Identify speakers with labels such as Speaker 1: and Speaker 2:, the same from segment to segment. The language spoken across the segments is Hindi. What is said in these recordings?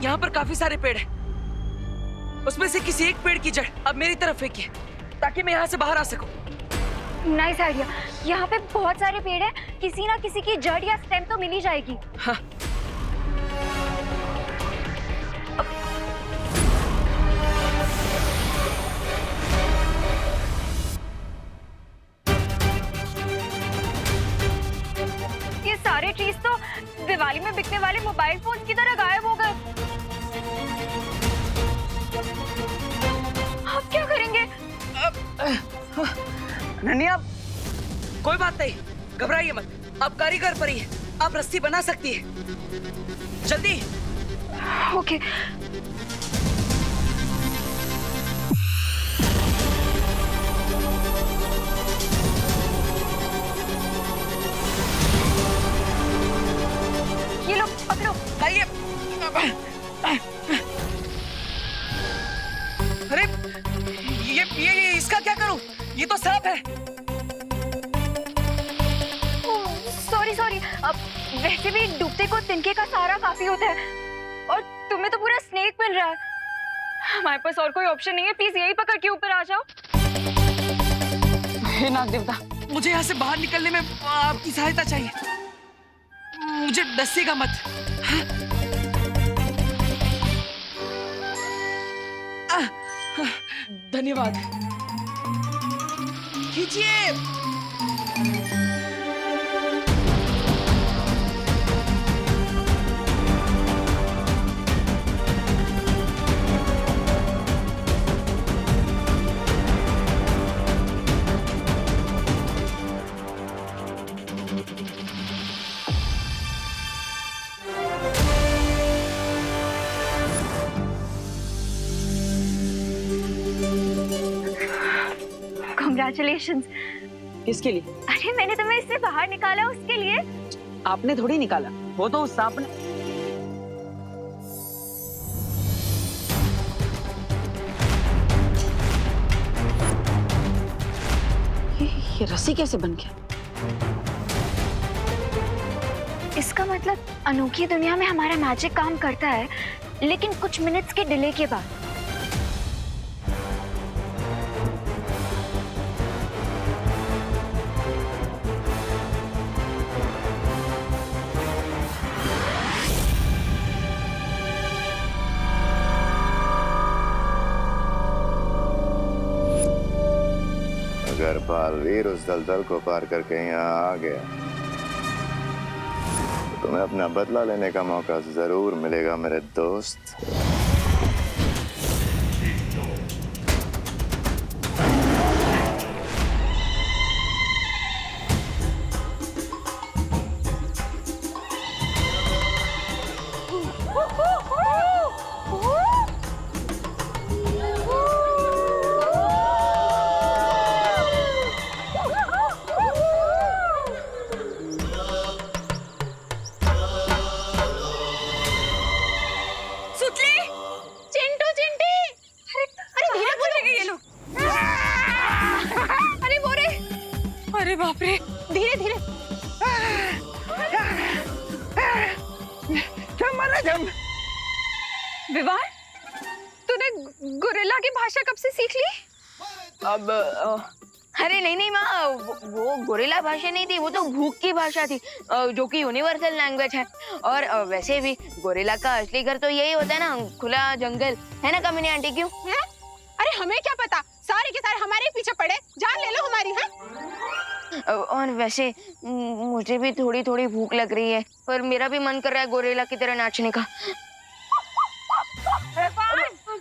Speaker 1: यहाँ पर काफी सारे पेड़ हैं। उसमें से किसी एक पेड़ की जड़ अब मेरी तरफ फेंकिए ताकि मैं यहाँ से बाहर आ सकूं।
Speaker 2: Nice idea. यहाँ पे बहुत सारे पेड़ हैं, किसी ना किसी की जड़ या स्टेम तो मिल ही जाएगी।
Speaker 1: हाँ।
Speaker 2: ये सारे ट्रीज तो दिवाली में बिकने वाले मोबाइल फोन की तरह गायब हो गए। अब क्या करेंगे?
Speaker 1: नन्ही, आप कोई बात नहीं, घबराइए मत। आप कारीगर परी है, आप रस्सी बना सकती है। जल्दी।
Speaker 2: ओके। ये लो, पकड़ो।
Speaker 1: आइए। अरे ये इसका क्या करूं? ये तो सांप है।
Speaker 2: सॉरी। अब वैसे भी डूबते को तिनके का सहारा काफी होता है और तुम्हें तो पूरा स्नेक मिल रहा है। हमारे पास और कोई ऑप्शन नहीं है, प्लीज यही पकड़ के ऊपर आ जाओ।
Speaker 1: हे नाग देवता, मुझे यहाँ से बाहर निकलने में आपकी सहायता चाहिए। मुझे डसेगा मत। हाँ? धन्यवाद। खींचिए।
Speaker 2: Congratulations।
Speaker 1: किसके लिए?
Speaker 2: अरे मैंने तुम्हें इससे बाहर निकाला उसके लिए।
Speaker 1: आपने थोड़ी निकाला, वो तो उस सांप ने। ये रस्सी कैसे बन गया?
Speaker 2: इसका मतलब अनोखी दुनिया में हमारा मैजिक काम करता है, लेकिन कुछ मिनट्स के डिले के बाद।
Speaker 3: अगर बालवीर उस दलदल को पार करके यहाँ आ गया तो तुम्हें अपना बदला लेने का मौका जरूर मिलेगा मेरे दोस्त।
Speaker 2: अरे बाप रे, धीरे धीरे। विवाह, तूने गोरिल्ला की भाषा कब से सीख ली?
Speaker 4: अब अरे नहीं माँ, वो गोरिल्ला भाषा नहीं थी, वो तो भूख की भाषा थी, जो कि यूनिवर्सल लैंग्वेज है। और वैसे भी गोरिल्ला का असली घर तो यही होता है ना, खुला जंगल, है ना कामिनी आंटी? क्यों?
Speaker 5: अरे हमें क्या पता, सारे के सारे हमारे पीछे पड़े, जान ले लो हमारी। हाँ?
Speaker 4: और वैसे मुझे भी थोड़ी थोड़ी भूख लग रही है, पर मेरा भी मन कर रहा है गोरिल्ला की तरह नाचने का।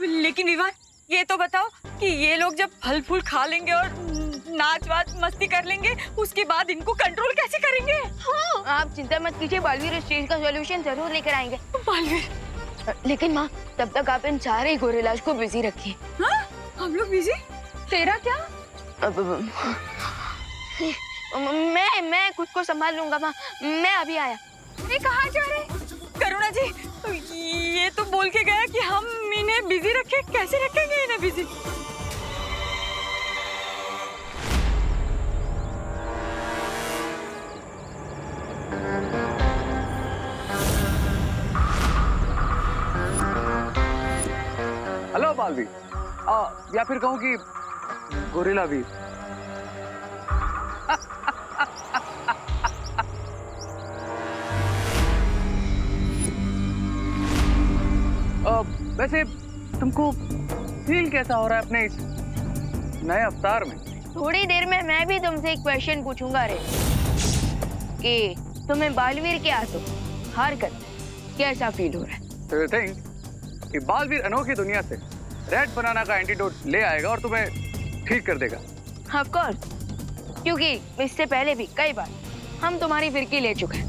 Speaker 2: लेकिन विवान, ये तो बताओ कि ये लोग जब फल फूल खा लेंगे और नाच वाच मस्ती कर लेंगे, उसके बाद इनको कंट्रोल कैसे करेंगे?
Speaker 4: हाँ। आप चिंता मत कीजिए, बालवीर इस चीज का सॉल्यूशन जरूर लेकर आएंगे।
Speaker 2: बालवीर,
Speaker 4: लेकिन माँ, तब तक आप इन सारे गोरिल्लाज को बिजी रखिए।
Speaker 2: हाँ? हम लोग बिजी? तेरा क्या?
Speaker 4: मैं खुद को संभाल लूंगा माँ, मैं अभी आया।
Speaker 2: ये कहाँ जा रहे? करुणा जी, ये तो बोल के गया कि हम इन्हें बिजी रखें, कैसे रखेंगे इन्हें बिजी?
Speaker 6: बालवीर, या फिर कहूँ कि गोरिल्ला वीर। वैसे तुमको फील कैसा हो रहा है अपने इस नए अवतार में?
Speaker 4: थोड़ी देर में मैं भी तुमसे एक क्वेश्चन पूछूंगा रे कि तुम्हें बालवीर के हाथों हार कर कैसा फील हो रहा है?
Speaker 6: तो यू थिंक कि बालवीर अनोखी दुनिया से रेड बनाना का एंटीडोट ले आएगा और तुम्हें ठीक कर देगा?
Speaker 4: ऑफ कोर्स, क्योंकि इससे पहले भी कई बार हम तुम्हारी फिरकी ले चुके हैं।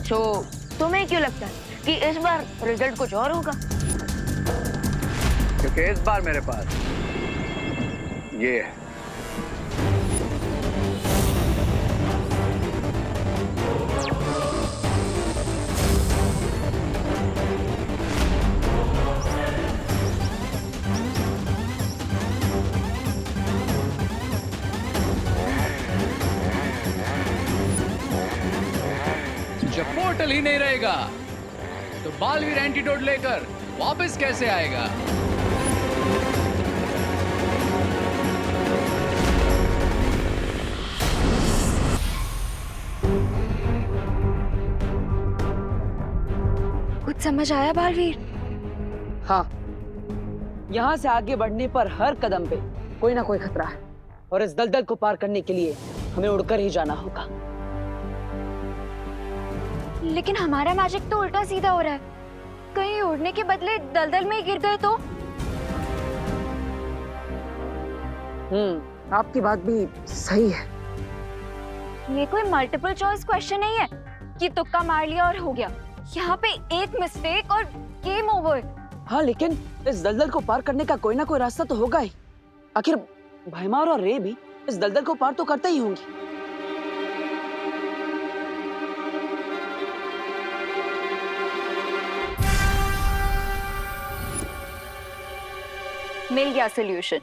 Speaker 4: तो तुम्हें क्यों लगता है कि इस बार रिजल्ट कुछ और होगा?
Speaker 6: क्योंकि इस बार मेरे पास ये है।
Speaker 7: जब पोर्टल ही नहीं रहेगा तो बालवीर एंटीडोट लेकर वापस कैसे आएगा?
Speaker 2: कुछ समझ आया बालवीर?
Speaker 1: हाँ, यहाँ से आगे बढ़ने पर हर कदम पे कोई ना कोई खतरा है और इस दलदल को पार करने के लिए हमें उड़कर ही जाना होगा।
Speaker 2: लेकिन हमारा मैजिक तो उल्टा सीधा हो रहा है। कहीं उड़ने के बदले दलदल में ही गिर गए तो?
Speaker 1: आपकी बात भी सही है।
Speaker 2: ये कोई मल्टीपल चॉइस क्वेश्चन नहीं है कि तुक्का मार लिया और हो गया। यहाँ पे एक मिस्टेक और गेम ओवर।
Speaker 1: हाँ, लेकिन इस दलदल को पार करने का कोई ना कोई रास्ता तो होगा ही। आखिर भैमार और रे भी इस दलदल को पार तो करते ही होंगे।
Speaker 2: मिल गया सोल्यूशन।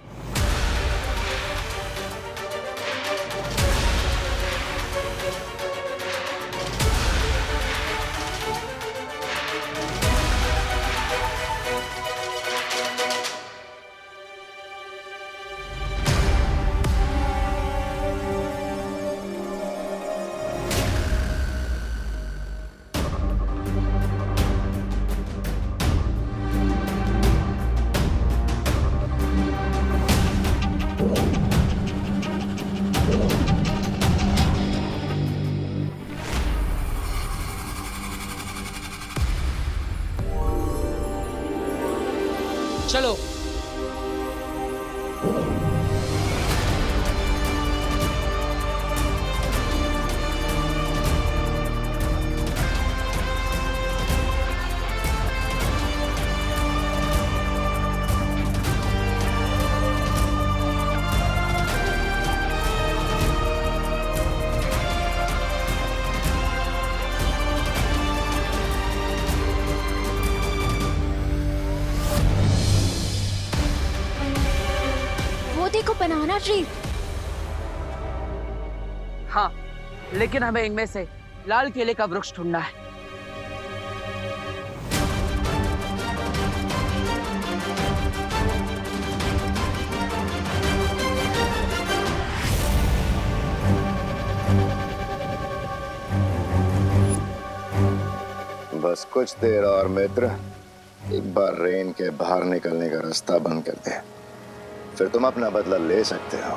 Speaker 7: चलो।
Speaker 2: को बनाना ट्री।
Speaker 1: हाँ, लेकिन हमें इनमें से लाल केले का वृक्ष ढूंढना है।
Speaker 3: बस कुछ देर और मित्र, एक बार रेन के बाहर निकलने का रास्ता बंद कर दे, फिर तुम अपना बदला ले सकते हो,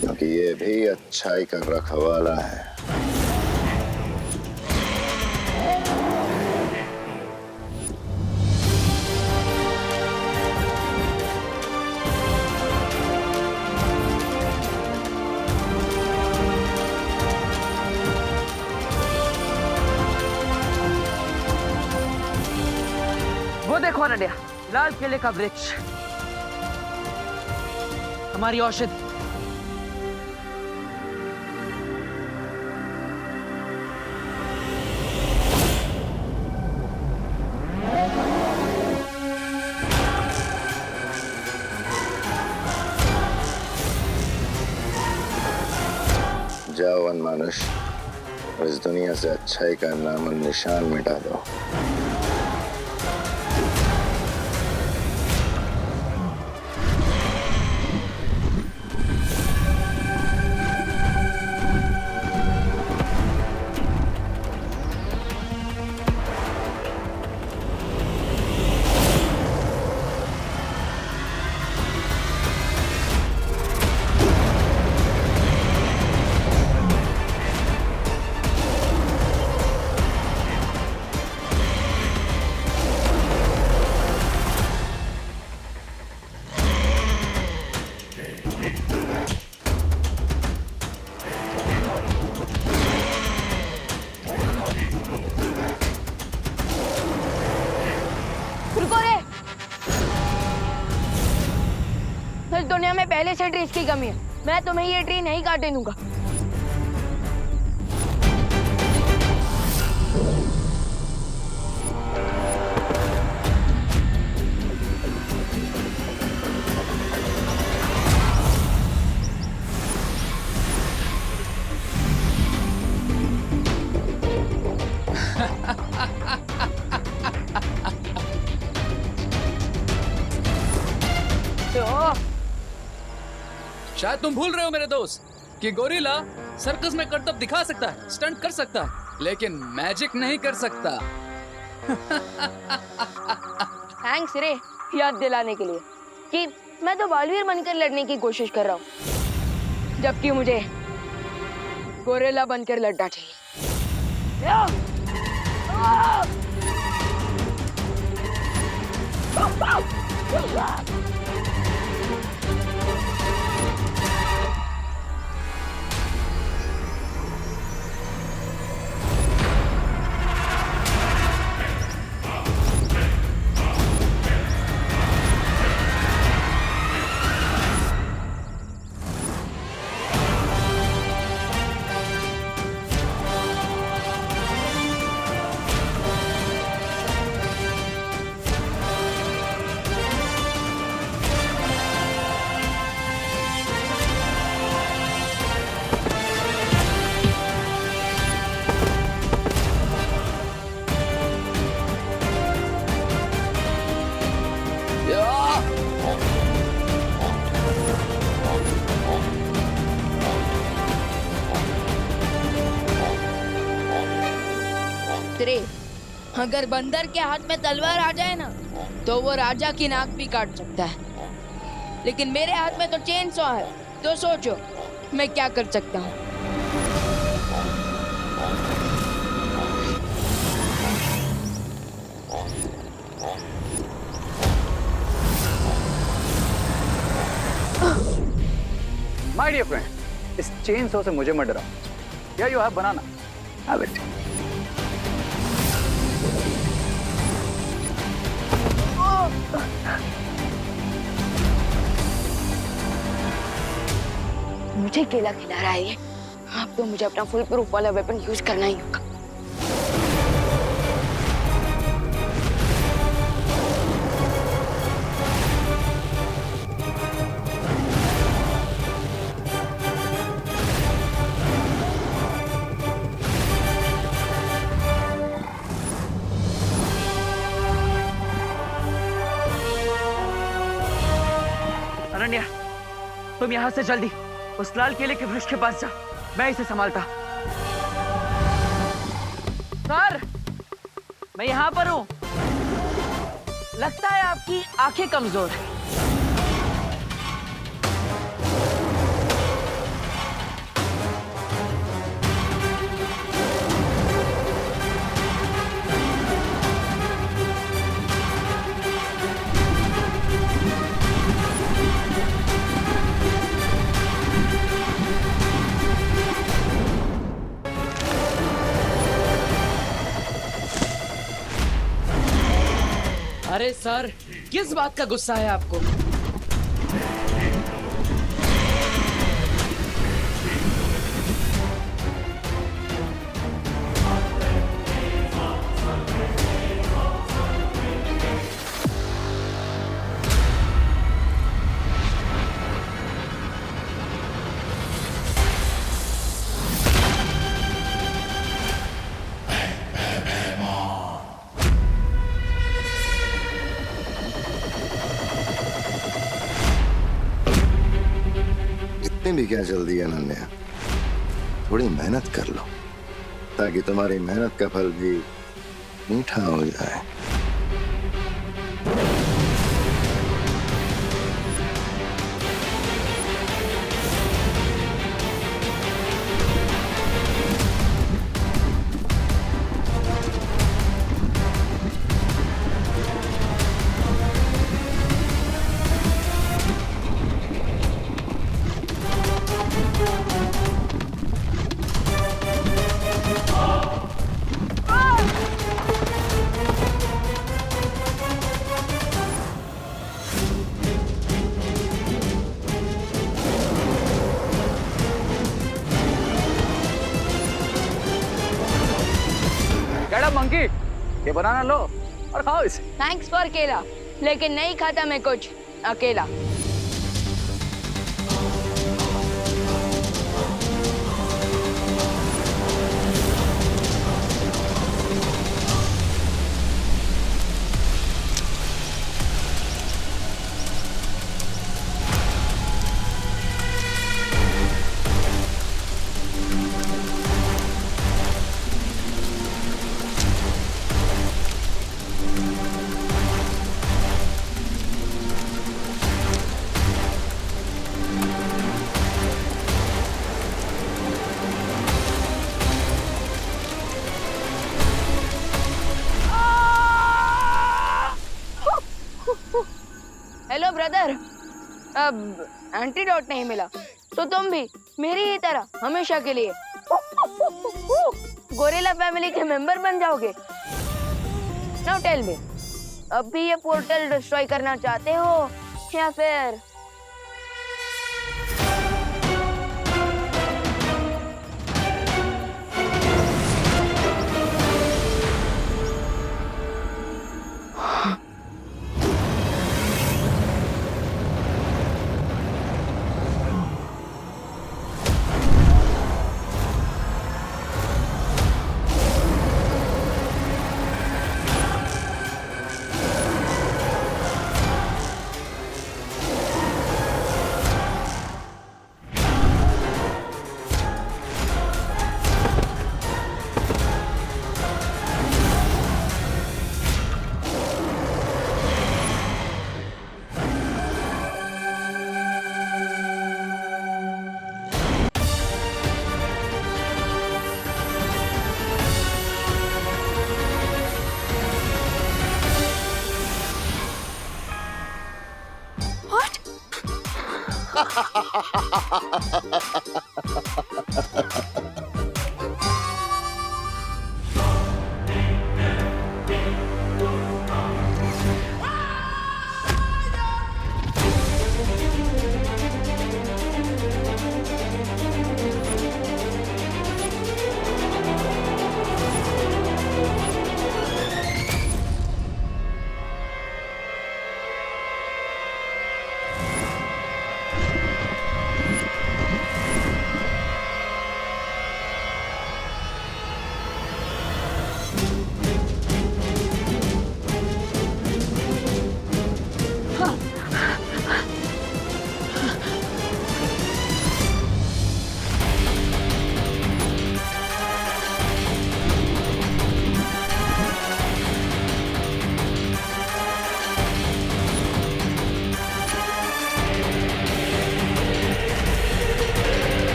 Speaker 3: क्योंकि ये भी अच्छाई का रखवाला है।
Speaker 1: वो देखो अनन्या, लाल केले का वृक्ष, हमारी औषधि।
Speaker 3: जाओ वनमानुष, इस दुनिया से अच्छाई का नामो निशान मिटा दो।
Speaker 4: पहले से ट्री की कमी है। मैं तुम्हें ये ट्री नहीं काटने दूंगा।
Speaker 7: शायद तुम भूल रहे हो मेरे दोस्त कि गोरिल्ला सर्कस में करतब दिखा सकता है, स्टंट कर सकता है, लेकिन मैजिक नहीं कर सकता।
Speaker 4: थैंक्स रे याद दिलाने के लिए कि मैं तो बालवीर बनकर लड़ने की कोशिश कर रहा हूँ, जबकि मुझे गोरिल्ला बनकर लड़ना चाहिए। अगर बंदर के हाथ में तलवार आ जाए ना तो वो राजा की नाक भी काट सकता है, लेकिन मेरे हाथ में तो चेन सॉ है। तो सोचो मैं क्या कर सकता हूँ।
Speaker 6: माय डियर फ्रेंड, इस चेन सॉ से मुझे मत डराओ। या you have banana, have it.
Speaker 4: मुझे केला खिला रहा है ये। अब तो मुझे अपना फुल प्रूफ वाला वेपन यूज करना ही होगा।
Speaker 1: अनन्या, तुम यहाँ से जल्दी उस लाल केले के वृक्ष के पास जा, मैं इसे संभालता। सर, मैं यहाँ पर हूँ। लगता है आपकी आंखें कमजोर हैं। अरे सर, किस बात का गुस्सा है आपको?
Speaker 3: भी क्या जल्दी है अनन्या, थोड़ी मेहनत कर लो ताकि तुम्हारी मेहनत का फल भी मीठा हो जाए।
Speaker 6: बनाना लो और खाओ इसे।
Speaker 4: थैंक्स फॉर केला, लेकिन नहीं खाता मैं कुछ अकेला। हेलो ब्रदर, अब एंटीडोट नहीं मिला तो तुम भी मेरी ही तरह हमेशा के लिए गोरिल्ला फैमिली के मेंबर बन जाओगे। नाउ टेल मी, अब भी ये पोर्टल डिस्ट्रॉय करना चाहते हो या फिर?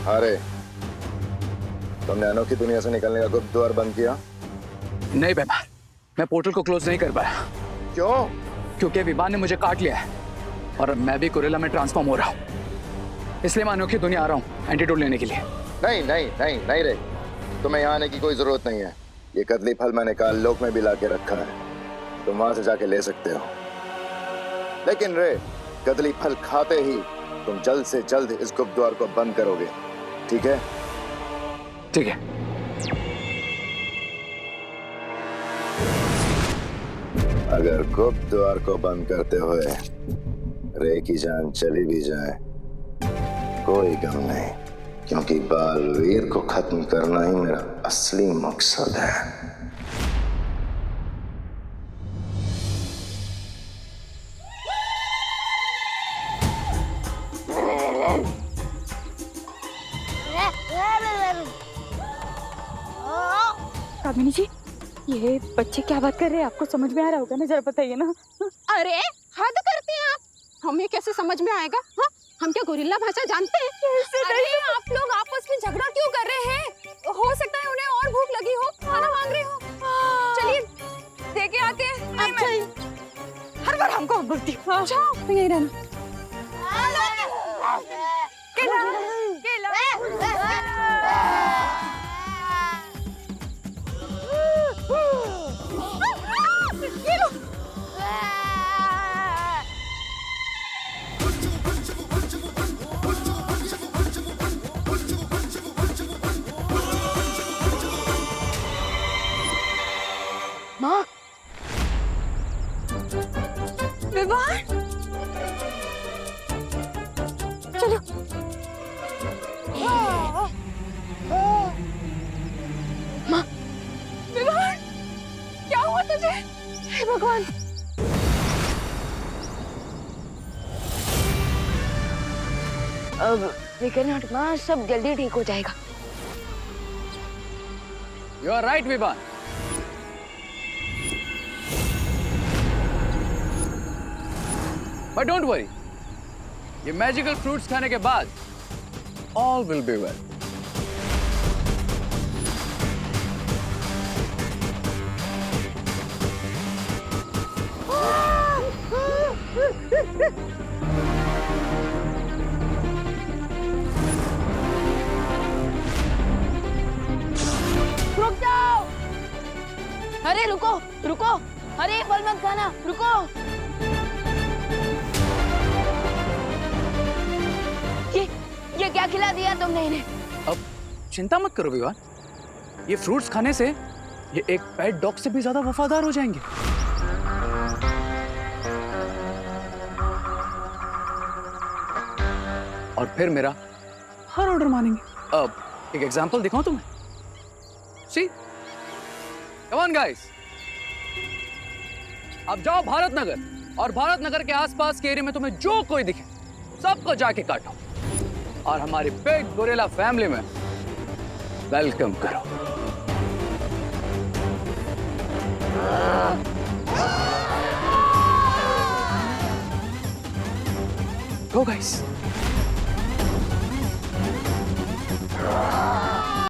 Speaker 3: अरे, तुमने अनोखी दुनिया से निकलने का गुप्त द्वार बंद किया?
Speaker 6: नहीं बेमान, मैं पोर्टल को क्लोज नहीं कर पाया।
Speaker 3: क्यों?
Speaker 6: क्योंकि विमान ने मुझे काट लिया है और मैं भी गोरिल्ला में ट्रांसफॉर्म हो रहा हूँ। इसलिए मैं अनोखी दुनिया आ रहा हूँ एंटीडोट लेने के लिए।
Speaker 3: नहीं नहीं नहीं नहीं रे, तुम्हें यहाँ आने की कोई जरूरत नहीं है। ये कदली फल मैंने काल लोक में भी ला के रखा है, तुम वहां से जाके ले सकते हो। लेकिन रे, कदली फल खाते ही तुम जल्द से जल्द इस गुप्त द्वार को बंद करोगे, ठीक है?
Speaker 6: ठीक है।
Speaker 3: अगर गुप्त द्वार को बंद करते हुए रे की जान चली भी जाए, कोई गम नहीं, क्योंकि बालवीर को खत्म करना ही मेरा असली मकसद है।
Speaker 2: कामिनी जी, ये बच्चे क्या बात कर रहे हैं? आपको समझ में आ रहा होगा ना, जरा बताइए ना।
Speaker 5: अरे हद करते हैं आप, हमें कैसे समझ में आएगा? हाँ, हम क्या गोरिल्ला भाषा जानते हैं?
Speaker 2: अरे आप लोग आपस में झगड़ा क्यों कर रहे हैं? हो सकता है उन्हें और भूख लगी हो, खाना मांग रहे हो। चलिए देखे आते हैं।
Speaker 5: हर बार बार हमको बोलती हो। जाओ तो यही रहना। केला, केला। ये लो।
Speaker 4: माँ
Speaker 2: विवान,
Speaker 5: चलो।
Speaker 2: विवान, क्या हुआ तुझे?
Speaker 5: हे भगवान।
Speaker 4: अब फिक्र नॉट माँ, सब जल्दी ठीक हो जाएगा।
Speaker 6: You are right Vivaan. But don't worry, ये मैजिकल फ्रूट्स खाने के बाद ऑल विल बी वेल।
Speaker 4: रुक जाओ। अरे रुको, रुको। अरे फल मत खाना, रुको। ये क्या खिला दिया तुमने इन्हें?
Speaker 6: अब चिंता मत करो विवान, ये फ्रूट्स खाने से ये एक पेट डॉग से भी ज्यादा वफादार हो जाएंगे। और फिर मेरा हर ऑर्डर मानेंगे। अब एक एग्जांपल दिखाऊं तुम्हें? सी, कम ऑन गाइस, अब जाओ भारत नगर, और भारत नगर के आसपास के एरिया में तुम्हें जो कोई दिखे सबको जाके काटो और हमारी बिग गोरिल्ला फैमिली में वेलकम करो। Go guys.